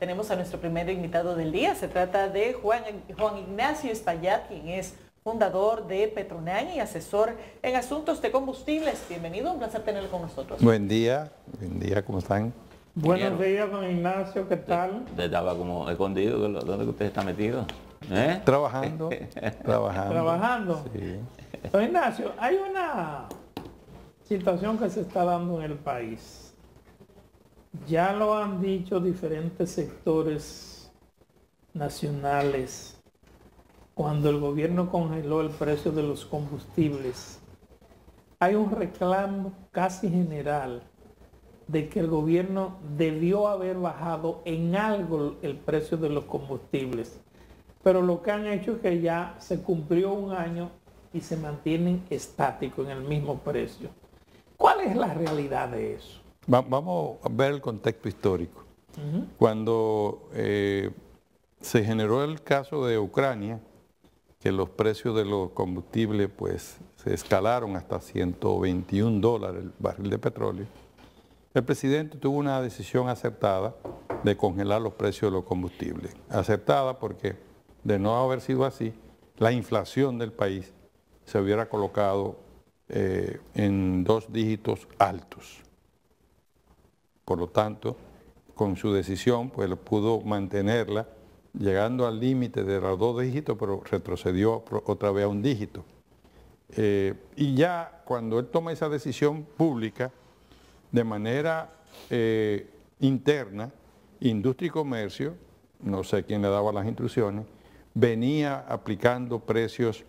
Tenemos a nuestro primer invitado del día. Se trata de Juan Ignacio Espaillat, quien es fundador de Petronan y asesor en asuntos de combustibles. Bienvenido, un placer tenerlo con nosotros. Buen día, ¿cómo están? Buenos días, don Ignacio, ¿qué tal? Usted estaba como escondido, ¿dónde usted está metido? Trabajando. Trabajando. Sí. Don Ignacio, hay una situación que se está dando en el país. Ya lo han dicho diferentes sectores nacionales. Cuando el gobierno congeló el precio de los combustibles, hay un reclamo casi general de que el gobierno debió haber bajado en algo el precio de los combustibles. Pero lo que han hecho es que ya se cumplió un año y se mantienen estáticos en el mismo precio. ¿Cuál es la realidad de eso? Vamos a ver el contexto histórico. Cuando se generó el caso de Ucrania, que los precios de los combustibles pues se escalaron hasta $121 el barril de petróleo, el presidente tuvo una decisión acertada de congelar los precios de los combustibles. Acertada porque, de no haber sido así, la inflación del país se hubiera colocado en 2 dígitos altos. Por lo tanto, con su decisión, pues pudo mantenerla, llegando al límite de los 2 dígitos, pero retrocedió otra vez a 1 dígito. Y ya cuando él toma esa decisión pública, de manera interna, Industria y Comercio, no sé quién le daba las instrucciones, venía aplicando precios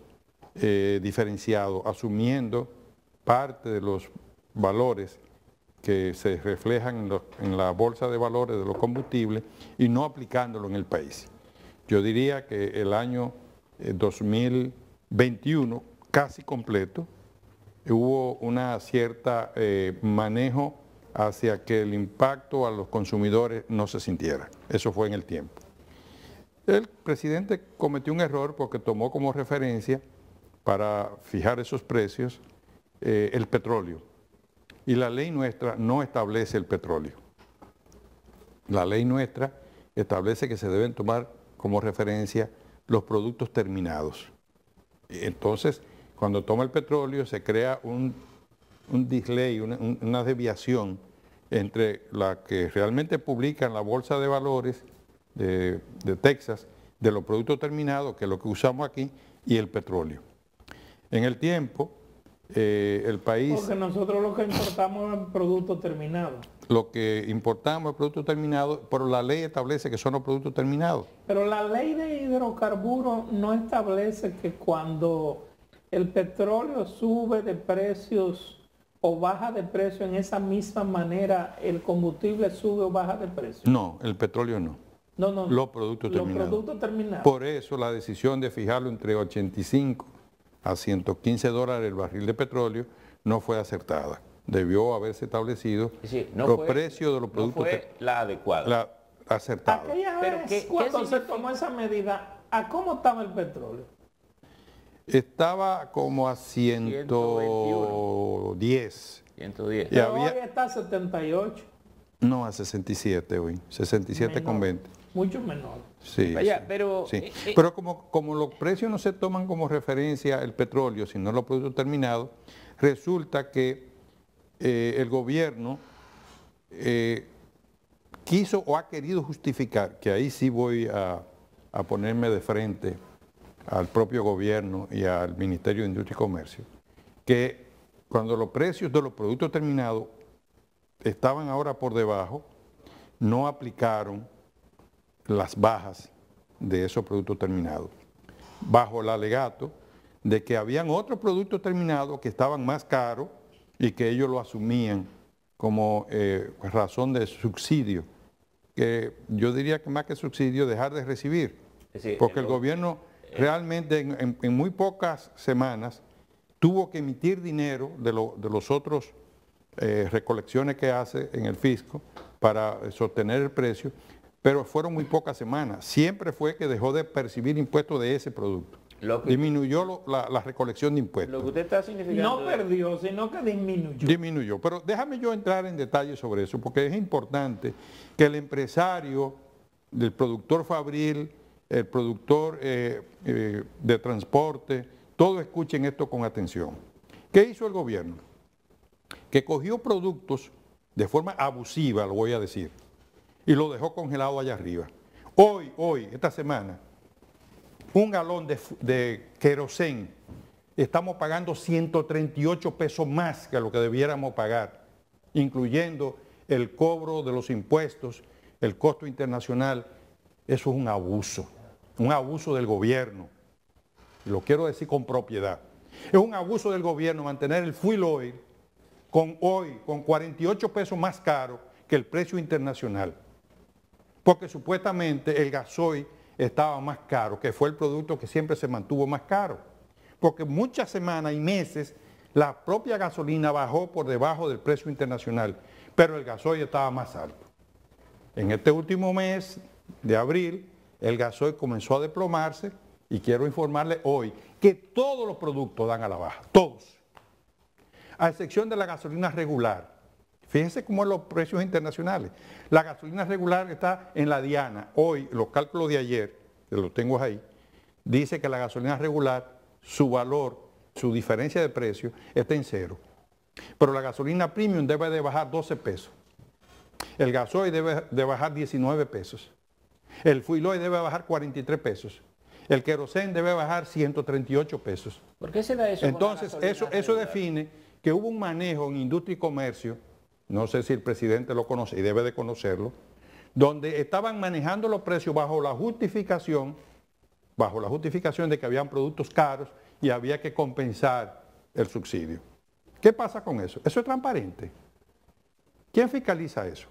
diferenciados, asumiendo parte de los valores que se reflejan en la bolsa de valores de los combustibles y no aplicándolo en el país. Yo diría que el año 2021, casi completo, hubo una cierta manejo hacia que el impacto a los consumidores no se sintiera. Eso fue en el tiempo. El presidente cometió un error porque tomó como referencia para fijar esos precios el petróleo. Y la ley nuestra no establece el petróleo. La ley nuestra establece que se deben tomar como referencia los productos terminados. Entonces, cuando toma el petróleo se crea un delay, una desviación entre la que realmente publica en la Bolsa de Valores de Texas de los productos terminados, que es lo que usamos aquí, y el petróleo. En el tiempo, el país... Porque nosotros lo que importamos es productos terminados. Lo que importamos es productos terminados, pero la ley establece que son los productos terminados. Pero la ley de hidrocarburos no establece que cuando el petróleo sube de precios o baja de precio en esa misma manera, el combustible sube o baja de precio. No, el petróleo no. No. Los productos terminados. Los productos terminados. Por eso la decisión de fijarlo entre 85 a $115 el barril de petróleo no fue acertada. Debió haberse establecido los precios de los productos. No fue la adecuada. La acertada. Aquella vez, cuando se tomó esa medida, ¿a cómo estaba el petróleo? Estaba como a 110. 110. Pero hoy está a 78. No, a 67 hoy. 67,20. Mucho menor. Sí, Vaya, sí, pero... sí. Pero como los precios no se toman como referencia el petróleo, sino los productos terminados, resulta que el gobierno quiso o ha querido justificar, que ahí sí voy a ponerme de frente al propio gobierno y al Ministerio de Industria y Comercio, que cuando los precios de los productos terminados estaban ahora por debajo, no aplicaron las bajas de esos productos terminados, bajo el alegato de que habían otros productos terminados que estaban más caros y que ellos lo asumían como razón de subsidio, que yo diría que más que subsidio, dejar de recibir, porque el gobierno realmente en muy pocas semanas tuvo que emitir dinero de los otros recolecciones que hace en el fisco para sostener el precio, pero fueron muy pocas semanas. Siempre fue que dejó de percibir impuestos de ese producto. Disminuyó la recolección de impuestos. Lo que usted está significando... No perdió, sino que disminuyó. Disminuyó. Pero déjame yo entrar en detalle sobre eso, porque es importante que el empresario del productor fabril, el productor de transporte, todos escuchen esto con atención. ¿Qué hizo el gobierno? Que cogió productos de forma abusiva, lo voy a decir, y lo dejó congelado allá arriba. Hoy, esta semana, un galón de querosén estamos pagando 138 pesos más que lo que debiéramos pagar, incluyendo el cobro de los impuestos, el costo internacional. Eso es un abuso del gobierno. Lo quiero decir con propiedad. Es un abuso del gobierno mantener el fuel oil con 48 pesos más caro que el precio internacional. Porque supuestamente el gasoil estaba más caro, que fue el producto que siempre se mantuvo más caro. Porque muchas semanas y meses la propia gasolina bajó por debajo del precio internacional, pero el gasoil estaba más alto. En este último mes de abril, el gasoil comenzó a desplomarse y quiero informarle hoy que todos los productos dan a la baja, todos, a excepción de la gasolina regular. Fíjense cómo son los precios internacionales. La gasolina regular está en la diana. Hoy, los cálculos de ayer, que los tengo ahí, dice que la gasolina regular, su valor, su diferencia de precio, está en 0. Pero la gasolina premium debe de bajar 12 pesos. El gasoil debe de bajar 19 pesos. El fuel oil debe bajar 43 pesos. El querosén debe bajar 138 pesos. ¿Por qué se da eso? Entonces, eso define que hubo un manejo en industria y comercio, no sé si el presidente lo conoce y debe de conocerlo, donde estaban manejando los precios bajo la justificación de que habían productos caros y había que compensar el subsidio. ¿Qué pasa con eso? Eso es transparente. ¿Quién fiscaliza eso?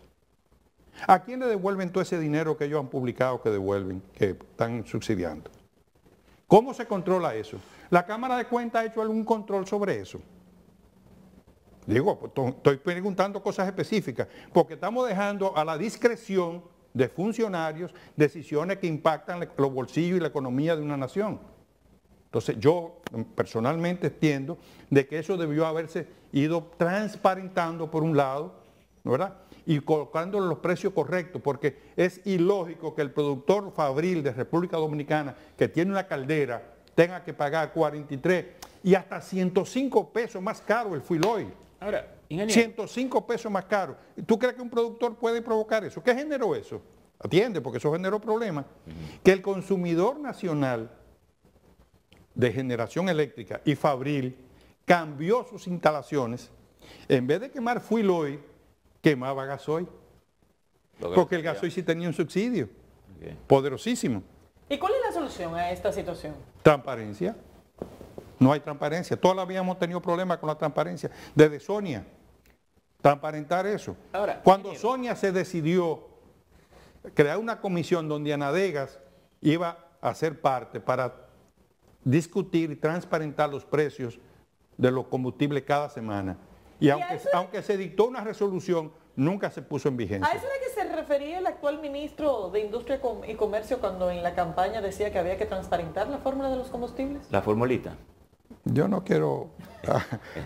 ¿A quién le devuelven todo ese dinero que ellos han publicado que devuelven, que están subsidiando? ¿Cómo se controla eso? ¿La Cámara de Cuentas ha hecho algún control sobre eso? Digo, estoy preguntando cosas específicas, porque estamos dejando a la discreción de funcionarios decisiones que impactan los bolsillos y la economía de una nación. Entonces yo personalmente entiendo de que eso debió haberse ido transparentando por un lado, ¿verdad? Y colocando los precios correctos, porque es ilógico que el productor fabril de República Dominicana que tiene una caldera tenga que pagar 43 y hasta 105 pesos más caro el fuel oil. Ahora, ingeniero, 105 pesos más caro. ¿Tú crees que un productor puede provocar eso? ¿Qué generó eso? Atiende, porque eso generó problemas. Que el consumidor nacional de generación eléctrica y fabril cambió sus instalaciones. En vez de quemar fuel oil, quemaba gasoil. Porque el gasoil sí tenía un subsidio poderosísimo. ¿Y cuál es la solución a esta situación? Transparencia. No hay transparencia. Todos habíamos tenido problemas con la transparencia. Desde Sonia, transparentar eso. Ahora, cuando Sonia se decidió crear una comisión donde Anadegas iba a ser parte para discutir y transparentar los precios de los combustibles cada semana. Y aunque se dictó una resolución, nunca se puso en vigencia. ¿A eso era que se refería el actual ministro de Industria y Comercio cuando en la campaña decía que había que transparentar la fórmula de los combustibles? la formulita. Yo no quiero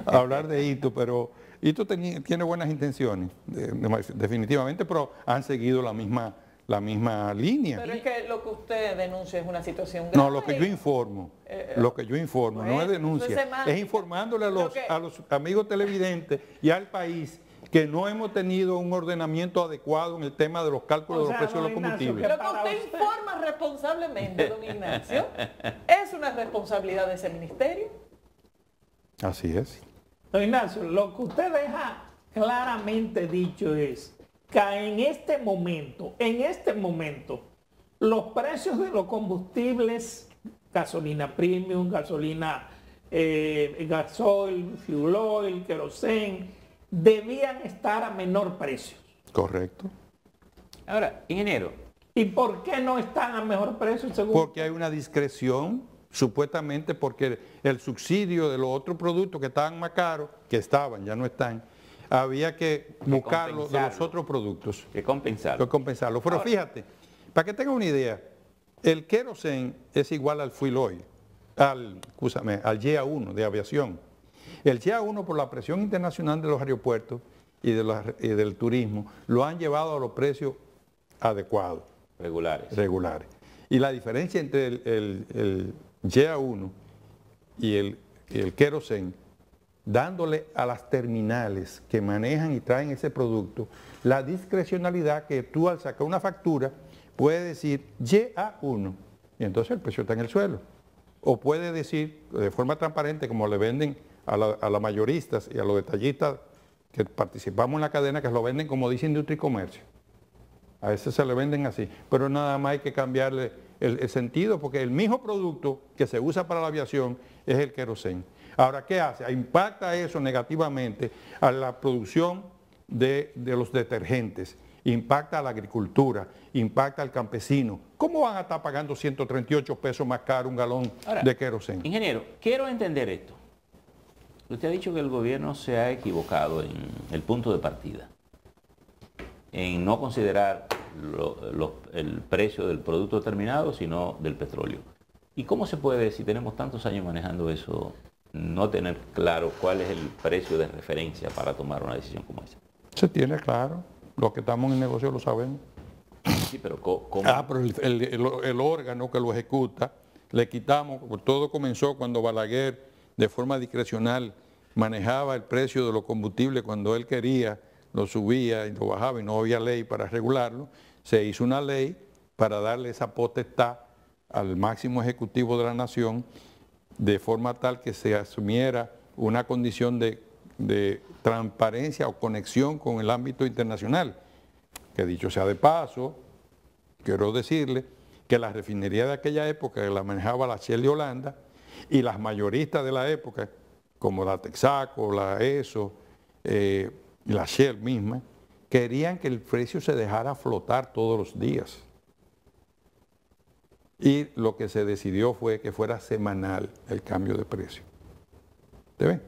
hablar de Ito, pero Ito tiene buenas intenciones, definitivamente, pero han seguido la misma línea. Pero es que lo que usted denuncia es una situación grave. No, lo que yo informo, bueno, no es denuncia, es informándole a los amigos televidentes y al país que no hemos tenido un ordenamiento adecuado en el tema de los cálculos de los precios de los combustibles. Pero que usted informa responsablemente, don Ignacio, ¿es una responsabilidad de ese ministerio? Así es. Don Ignacio, lo que usted deja claramente dicho es que en este momento, los precios de los combustibles, gasolina premium, gasolina, gasoil, fuel oil, querosén, debían estar a menor precio. Correcto. Ahora, ingeniero. ¿Y por qué no están a mejor precio según? Porque hay una discreción, supuestamente porque el subsidio de los otros productos que estaban más caros, que estaban, ya no están, había que buscarlo de los otros productos. Que compensarlo. Pero fíjate, para que tengan una idea, el querosén es igual al fuel oil, al YA1 de aviación. El YA1 por la presión internacional de los aeropuertos y del turismo lo han llevado a los precios adecuados. regulares. Y la diferencia entre el YA1 y el querosén, dándole a las terminales que manejan y traen ese producto la discrecionalidad que tú al sacar una factura puedes decir YA1 y entonces el precio está en el suelo. O puede decir de forma transparente, como le venden a los mayoristas y a los detallistas que participamos en la cadena, que lo venden como dice Industria y Comercio. A veces se le venden así, pero nada más hay que cambiarle el sentido, porque el mismo producto que se usa para la aviación es el querosén. Ahora, ¿qué hace? Impacta eso negativamente a la producción de los detergentes, impacta a la agricultura, impacta al campesino. ¿Cómo van a estar pagando 138 pesos más caro un galón de querosén? Ingeniero, quiero entender esto. Usted ha dicho que el gobierno se ha equivocado en el punto de partida, en no considerar el precio del producto terminado, sino del petróleo. ¿Y cómo se puede, si tenemos tantos años manejando eso, no tener claro cuál es el precio de referencia para tomar una decisión como esa? Se tiene claro. Los que estamos en el negocio lo sabemos. Sí, pero ¿cómo? Pero el órgano que lo ejecuta, le quitamos, todo comenzó cuando Balaguer, de forma discrecional, manejaba el precio de los combustibles cuando él quería, lo subía y lo bajaba y no había ley para regularlo. Se hizo una ley para darle esa potestad al máximo ejecutivo de la nación, de forma tal que se asumiera una condición de transparencia o conexión con el ámbito internacional. Que dicho sea de paso, quiero decirle que la refinería de aquella época, que la manejaba la Shell de Holanda, y las mayoristas de la época, como la Texaco, la ESO y la Shell misma, querían que el precio se dejara flotar todos los días. Y lo que se decidió fue que fuera semanal el cambio de precio. ¿Te ven?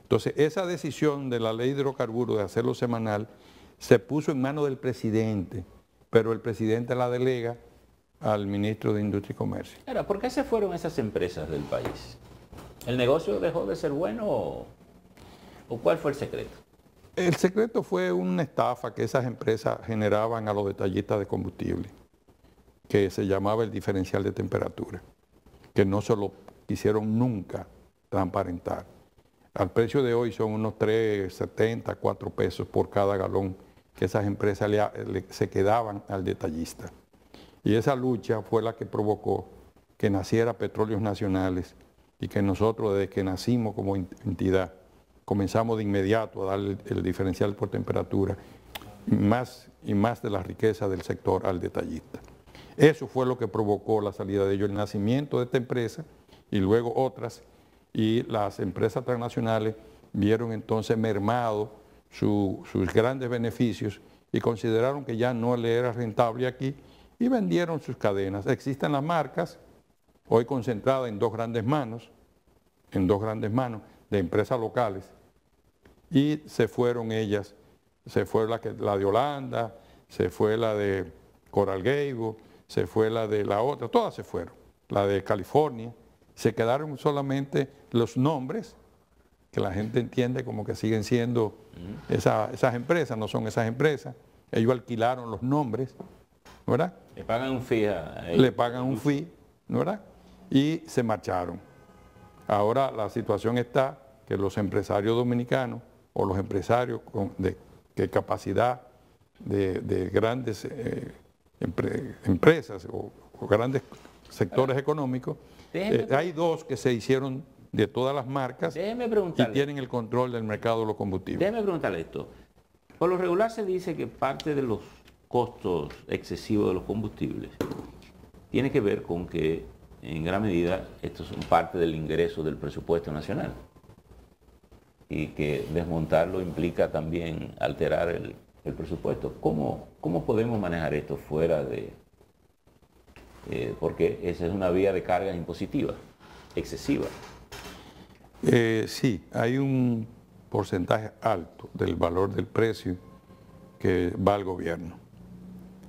Entonces, esa decisión de la ley de hidrocarburos de hacerlo semanal se puso en manos del presidente, pero el presidente la delega al ministro de Industria y Comercio. Ahora, ¿por qué se fueron esas empresas del país? ¿El negocio dejó de ser bueno o cuál fue el secreto? El secreto fue una estafa que esas empresas generaban a los detallistas de combustible, que se llamaba el diferencial de temperatura, que no se lo quisieron nunca transparentar. Al precio de hoy son unos 3.70, 4 pesos por cada galón que esas empresas se quedaban al detallista. Y esa lucha fue la que provocó que naciera Petróleos Nacionales y que nosotros, desde que nacimos como entidad, comenzamos de inmediato a darle el diferencial por temperatura y más de la riqueza del sector al detallista. Eso fue lo que provocó la salida de ellos, el nacimiento de esta empresa y luego otras, y las empresas transnacionales vieron entonces mermado sus grandes beneficios y consideraron que ya no le era rentable aquí y vendieron sus cadenas. Existen las marcas, hoy concentradas en dos grandes manos de empresas locales, y se fueron ellas, se fue la de Holanda, se fue la de Coral Gables, se fue la de la otra, todas se fueron, la de California, se quedaron solamente los nombres, que la gente entiende como que siguen siendo esas empresas, no son esas empresas, ellos alquilaron los nombres, ¿verdad? Le pagan un fee a ellos. Le pagan un fee, ¿verdad? Y se marcharon. Ahora la situación está que los empresarios dominicanos o los empresarios de capacidad de grandes empresas o grandes sectores económicos, hay dos que se hicieron de todas las marcas y tienen el control del mercado de los combustibles. Déjeme preguntarle esto. Por lo regular se dice que parte de los costos excesivos de los combustibles tiene que ver con que en gran medida estos son parte del ingreso del presupuesto nacional y que desmontarlo implica también alterar el presupuesto. ¿Cómo podemos manejar esto fuera de...? Porque esa es una vía de carga impositiva, excesiva. Sí, hay un porcentaje alto del valor del precio que va al gobierno.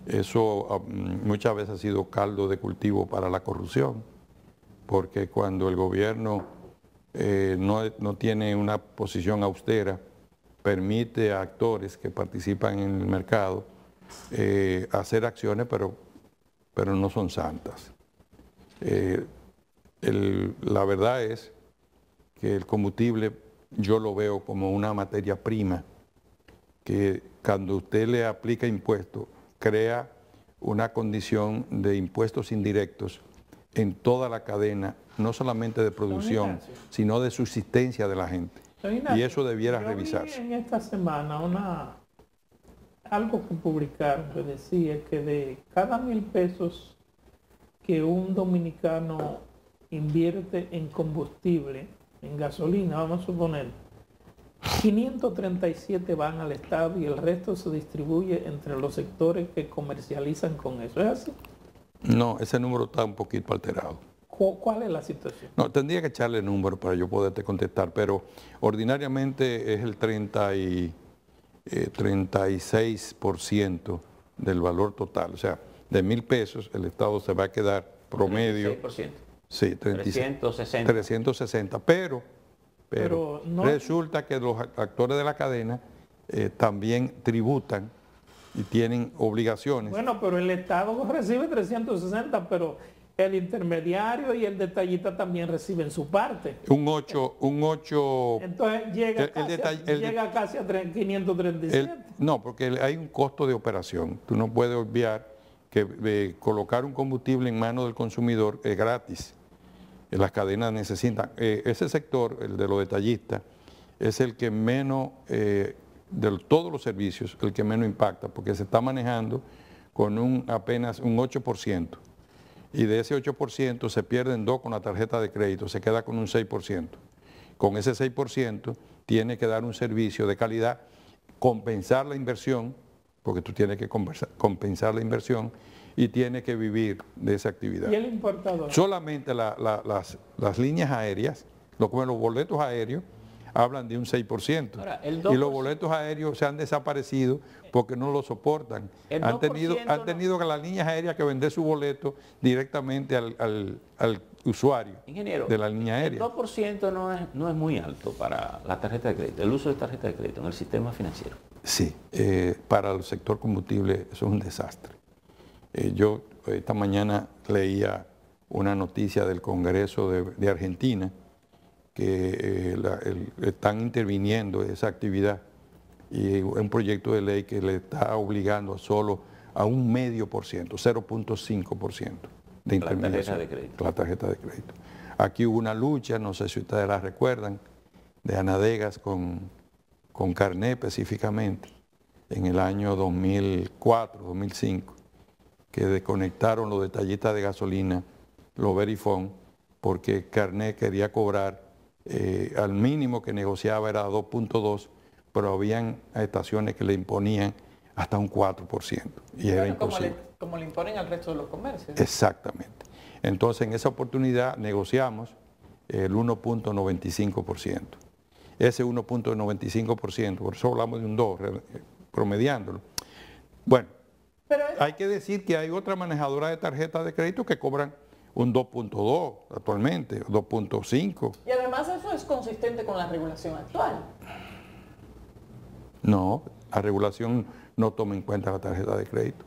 Eso muchas veces ha sido caldo de cultivo para la corrupción, porque cuando el gobierno no tiene una posición austera, permite a actores que participan en el mercado hacer acciones, pero pero no son santas. La verdad es que el combustible yo lo veo como una materia prima que cuando usted le aplica impuestos, crea una condición de impuestos indirectos en toda la cadena, no solamente de producción, sino de subsistencia de la gente. Y eso debiera revisarse. Vi en esta semana algo que publicaron que decía que de cada 1,000 pesos que un dominicano invierte en combustible, en gasolina, vamos a suponer, 537 van al Estado y el resto se distribuye entre los sectores que comercializan con eso. ¿Es así? No, ese número está un poquito alterado. ¿Cuál es la situación? No, tendría que echarle número para yo poderte contestar, pero ordinariamente es el 36% del valor total. O sea, de 1,000 pesos el Estado se va a quedar promedio. 36%. Sí, 360. Pero no, resulta que los actores de la cadena también tributan y tienen obligaciones. Bueno, pero el Estado recibe 360, pero el intermediario y el detallista también reciben su parte. Un 8. Entonces llega casi a 537. No, porque hay un costo de operación. Tú no puedes obviar que colocar un combustible en manos del consumidor es gratis. Las cadenas necesitan. Ese sector, el de los detallistas, es el que menos, de todos los servicios, el que menos impacta, porque se está manejando con apenas un 8%. Y de ese 8% se pierden 2 con la tarjeta de crédito, se queda con un 6%. Con ese 6% tiene que dar un servicio de calidad, compensar la inversión, porque tú tienes que compensar la inversión, y tiene que vivir de esa actividad. ¿Y el importador? Solamente las líneas aéreas, los boletos aéreos, hablan de un 6%. Ahora, y los boletos aéreos se han desaparecido porque no lo soportan. Han tenido que las líneas aéreas que vender su boleto directamente al usuario. Ingeniero, de la línea aérea. El 2% no es muy alto para la tarjeta de crédito, el uso de tarjeta de crédito en el sistema financiero. Sí, para el sector combustible eso es un desastre. Yo esta mañana leía una noticia del Congreso de Argentina que están interviniendo esa actividad y un proyecto de ley que le está obligando solo a un 0.5%, 0.5% de intermediación. La tarjeta de crédito. Aquí hubo una lucha, no sé si ustedes la recuerdan, de Anadegas con Carnet específicamente, en el año 2004, 2005, que desconectaron los detallistas de gasolina, los Verifone, porque Carnet quería cobrar al mínimo que negociaba era 2.2, pero habían estaciones que le imponían hasta un 4%. Y era imposible. Como le imponen al resto de los comercios. Exactamente. Entonces, en esa oportunidad negociamos el 1.95%. Ese 1.95%, por eso hablamos de un 2, promediándolo. Bueno, hay que decir que hay otra manejadora de tarjetas de crédito que cobran un 2.2 actualmente, 2.5. Y además eso es consistente con la regulación actual. No, la regulación no toma en cuenta la tarjeta de crédito.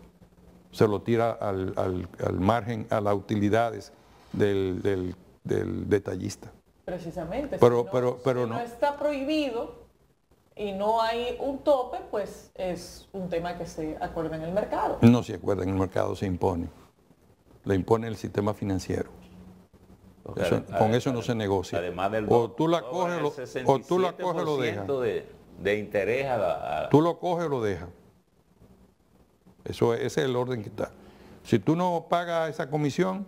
Se lo tira al margen, a las utilidades del detallista. Precisamente. Pero no está prohibido y no hay un tope, pues es un tema que se acuerda en el mercado. No se acuerda en el mercado, se impone. Le impone el sistema financiero. Con eso no se negocia. Además del o tú la coges o lo dejas. De interés Tú lo coges o lo dejas. Ese es el orden que está. Si tú no pagas esa comisión,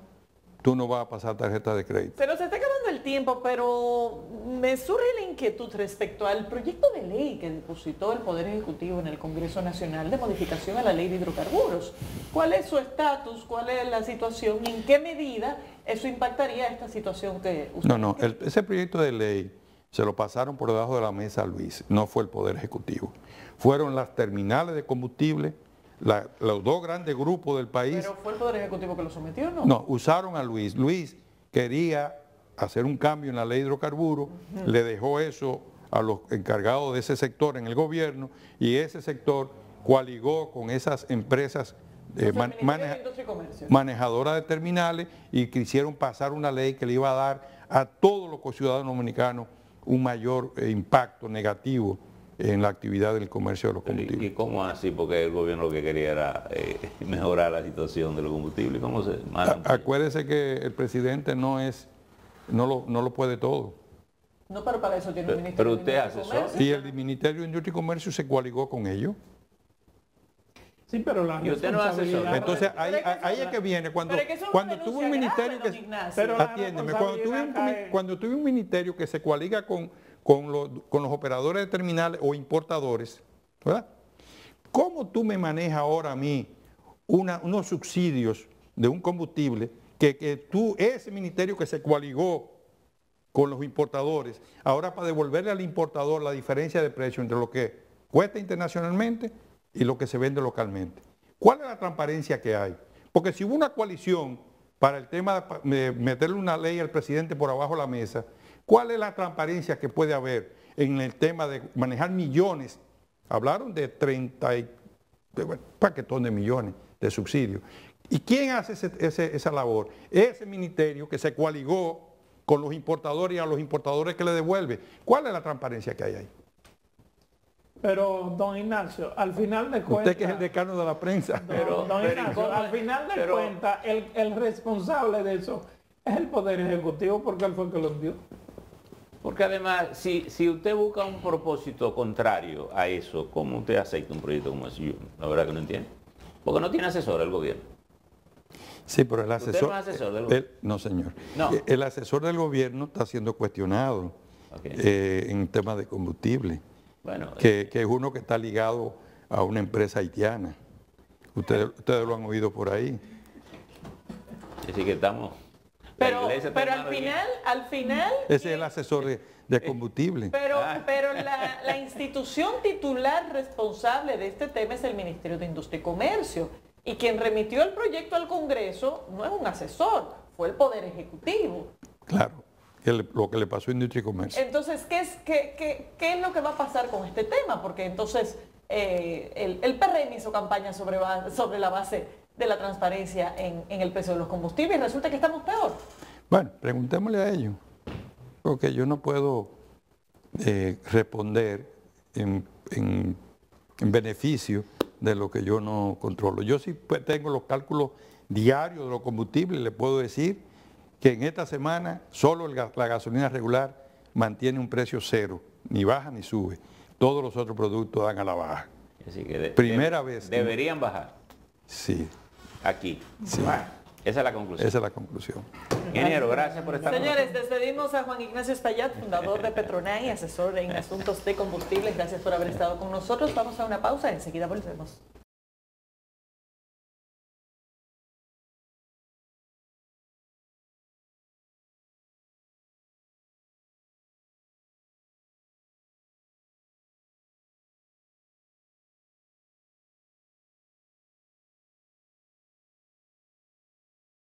tú no vas a pasar tarjeta de crédito. Pero se está acabando el tiempo, pero me surge la inquietud respecto al proyecto de ley que depositó el Poder Ejecutivo en el Congreso Nacional de modificación a la Ley de Hidrocarburos. ¿Cuál es su estatus? ¿Cuál es la situación? ¿Y en qué medida eso impactaría esta situación que usted... No, ese proyecto de ley se lo pasaron por debajo de la mesa a Luis, no fue el Poder Ejecutivo. Fueron las terminales de combustible, los dos grandes grupos del país. ¿Pero fue el Poder Ejecutivo que lo sometió o no? No, usaron a Luis. Luis quería hacer un cambio en la ley de hidrocarburos, le dejó eso a los encargados de ese sector en el gobierno y ese sector coaligó con esas empresas manejadora de terminales, y quisieron pasar una ley que le iba a dar a todos los ciudadanos dominicanos un mayor impacto negativo en la actividad del comercio de los combustibles. ¿Y cómo así? Porque el gobierno lo que quería era mejorar la situación de los combustibles. ¿Cómo se Acuérdese que el presidente no lo puede todo. No, pero para eso tiene un ministerio. Pero usted es asesor. Y el Ministerio de Industria y Comercio se coaligó con ellos. Sí, pero la responsabilidad... Entonces ahí es que viene cuando tuvo un ministerio que atiéndeme, cuando tuve un ministerio que se coaliga con los operadores de terminales o importadores, ¿verdad? ¿Cómo tú me manejas ahora a mí unos subsidios de un combustible que ese ministerio que se coaligó con los importadores, ahora para devolverle al importador la diferencia de precio entre lo que cuesta internacionalmente y lo que se vende localmente? ¿Cuál es la transparencia que hay? Porque si hubo una coalición para el tema de meterle una ley al presidente por abajo de la mesa, ¿cuál es la transparencia que puede haber en el tema de manejar millones? Hablaron de 30 paquetón de millones de subsidios. ¿Y quién hace esa labor? Ese ministerio que se coaligó con los importadores y a los importadores que le devuelve. ¿Cuál es la transparencia que hay ahí? Pero, don Ignacio, al final de cuentas... Usted que es el decano de la prensa. Don Ignacio, al final de cuentas, el responsable de eso es el Poder Ejecutivo, porque él fue el que lo envió. Porque además, si usted busca un propósito contrario a eso, ¿cómo usted acepta un proyecto como ese? Yo, la verdad que no entiendo. Porque no tiene asesor el gobierno. Sí, pero el asesor... ¿Usted no es asesor del gobierno? No, señor. No. El asesor del gobierno está siendo cuestionado en temas de combustible. Bueno, que es uno que está ligado a una empresa haitiana. Ustedes lo han oído por ahí. Así que estamos... Pero al final... Ese es el asesor de combustible. Pero la institución titular responsable de este tema es el Ministerio de Industria y Comercio. Y quien remitió el proyecto al Congreso no es un asesor, fue el Poder Ejecutivo. Claro, lo que le pasó a Industria y Comercio. Entonces, ¿qué es lo que va a pasar con este tema? Porque entonces el PRM hizo campaña sobre la base de la transparencia en el precio de los combustibles y resulta que estamos peor. Bueno, preguntémosle a ellos, porque yo no puedo responder en beneficio de lo que yo no controlo. Yo sí tengo los cálculos diarios de los combustibles, le puedo decir que en esta semana solo la gasolina regular mantiene un precio cero, ni baja ni sube. Todos los otros productos dan a la baja. Así que primera vez. Deberían bajar. Sí. Aquí. Sí. Bueno, esa es la conclusión. Esa es la conclusión. Ingeniero, gracias por estar con nosotros. Señores, despedimos a Juan Ignacio Espaillat, fundador de Petronai, asesor en asuntos de combustibles. Gracias por haber estado con nosotros. Vamos a una pausa, enseguida volvemos.